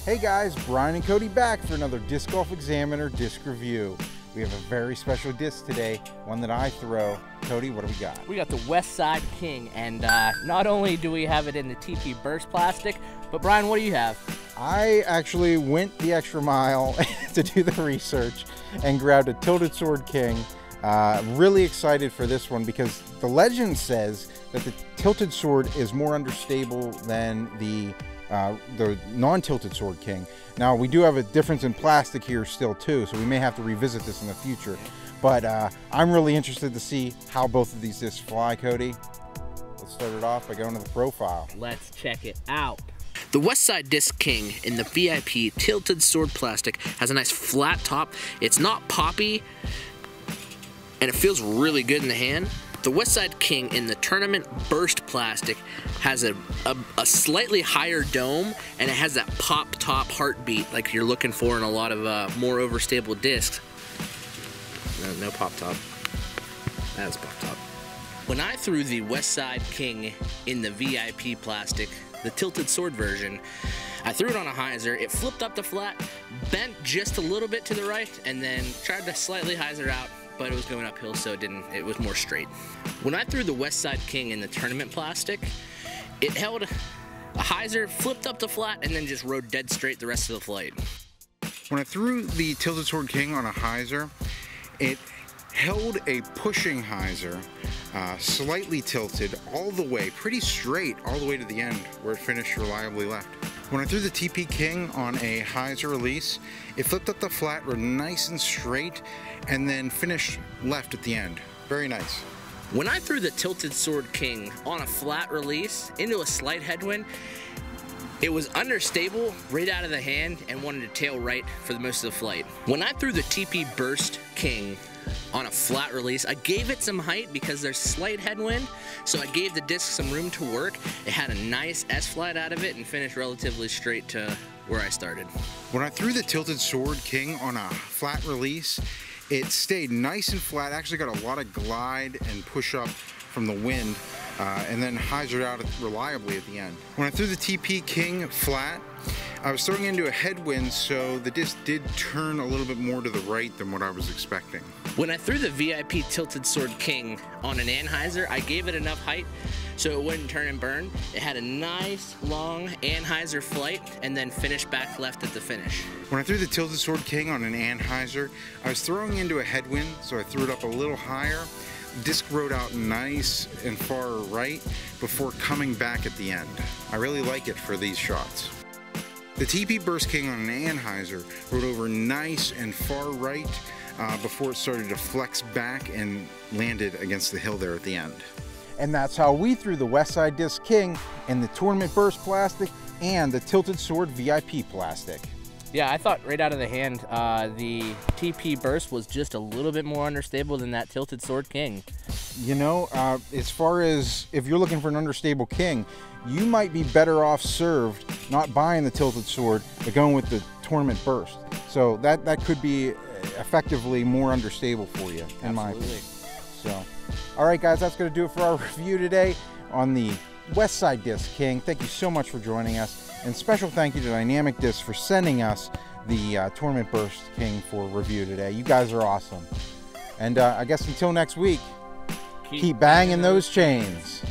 Hey guys, Brian and Cody back for another Disc Golf Examiner disc review. We have a very special disc today, one that I throw. Cody, what do we got? We got the Westside King, and not only do we have it in the TP burst plastic, but Brian, what do you have? I actually went the extra mile to do the research and grabbed a Tilted Sword King. Really excited for this one because the legend says that the Tilted Sword is more understable than the non-tilted Sword King. Now we do have a difference in plastic here still too, so we may have to revisit this in the future. But I'm really interested to see how both of these discs fly, Cody. Let's start it off by going to the profile. Let's check it out. The Westside Discs King in the VIP tilted sword plastic has a nice flat top. It's not poppy, and it feels really good in the hand. The Westside King in the tournament burst plastic has a slightly higher dome, and it has that pop top heartbeat like you're looking for in a lot of more overstable discs. No pop top. That's pop top. When I threw the Westside King in the VIP plastic, the tilted sword version, I threw it on a hyzer. It flipped up the flat, bent just a little bit to the right, and then tried to slightly hyzer out, but it was going uphill, so it was more straight. When I threw the Westside King in the tournament plastic, it held a hyzer, flipped up the flat, and then just rode dead straight the rest of the flight. When I threw the Tilted Sword King on a hyzer, it held a pushing hyzer, slightly tilted all the way, pretty straight all the way to the end where it finished reliably left. When I threw the TP King on a hyzer release, it flipped up the flat, rode nice and straight, and then finished left at the end. Very nice. When I threw the Tilted Sword King on a flat release into a slight headwind, it was understable right out of the hand and wanted to tail right for the most of the flight. When I threw the TP Burst King on a flat release, I gave it some height because there's slight headwind, so I gave the disc some room to work. It had a nice S-flat out of it and finished relatively straight to where I started. When I threw the Tilted Sword King on a flat release, it stayed nice and flat, actually got a lot of glide and push up from the wind, and then hyzered out reliably at the end. When I threw the TP King flat, I was throwing into a headwind, so the disc did turn a little bit more to the right than what I was expecting. When I threw the VIP Tilted Sword King on an anhyzer, I gave it enough height so it wouldn't turn and burn. It had a nice long anhyzer flight and then finished back left at the finish. When I threw the Tilted Sword King on an anhyzer, I was throwing into a headwind, so I threw it up a little higher. Disc rode out nice and far right before coming back at the end. I really like it for these shots. The TP Burst King on an anhyzer rode over nice and far right before it started to flex back and landed against the hill there at the end. And that's how we threw the Westside Discs King in the Tournament Burst plastic and the Tilted Sword VIP plastic. Yeah, I thought right out of the hand, the TP burst was just a little bit more understable than that Tilted Sword King. You know, as far as if you're looking for an understable King, you might be better off served not buying the Tilted Sword, but going with the Tournament Burst. So that could be effectively more understable for you, in my opinion. So, all right, guys, that's going to do it for our review today on the Westside Discs King. Thank you so much for joining us. And special thank you to Dynamic Discs for sending us the Tournament Burst King for review today. You guys are awesome. And I guess until next week, keep banging those chains.